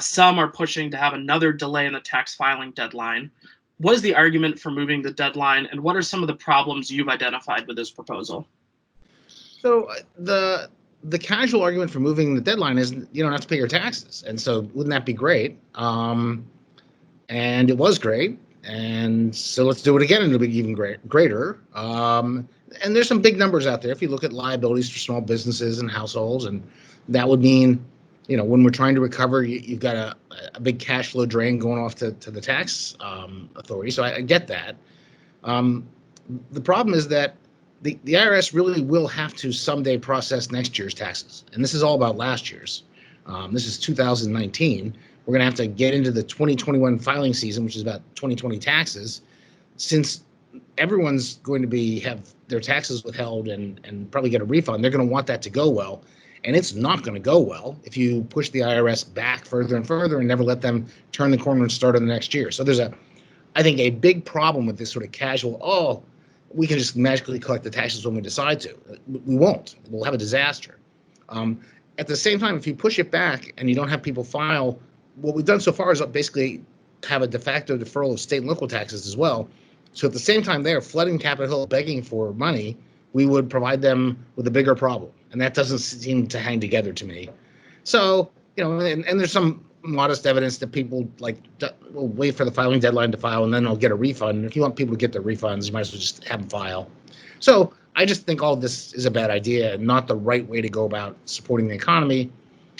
Some are pushing to have another delay in the tax filing deadline. What is the argument for moving the deadline, and what are some of the problems you've identified with this proposal? So the casual argument for moving the deadline is you don't have to pay your taxes, and so wouldn't that be great? And it was great, and so let's do it again, and it'll be even greater. And there's some big numbers out there. If you look at liabilities for small businesses and households, and that would mean, when we're trying to recover, you've got a big cash flow drain going off to the tax authority. So I get that. The problem is that the IRS really will have to someday process next year's taxes. And this is all about last year's. This is 2019. We're going to have to get into the 2021 filing season, which is about 2020 taxes, since everyone's going to have their taxes withheld and probably get a refund. They're going to want that to go well. And it's not going to go well if you push the IRS back further and further and never let them turn the corner and start on the next year. So there's I think, a big problem with this sort of casual, we can just magically collect the taxes when we decide to. We won't. We'll have a disaster. At the same time, if you push it back and you don't have people file, what we've done so far is basically have a de facto deferral of state and local taxes as well. So at the same time they're flooding Capitol Hill begging for money, we would provide them with a bigger problem. And that doesn't seem to hang together to me. So, and there's some modest evidence that people will wait for the filing deadline to file and then they'll get a refund. If you want people to get their refunds, you might as well just have them file. So I just think all of this is a bad idea and not the right way to go about supporting the economy.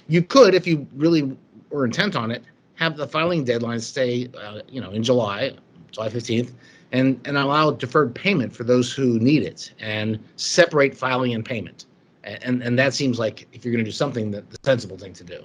You could, if you really were intent on it, have the filing deadline stay, in July 15th, and allow deferred payment for those who need it and separate filing and payment. And that seems like, if you're going to do something, the sensible thing to do.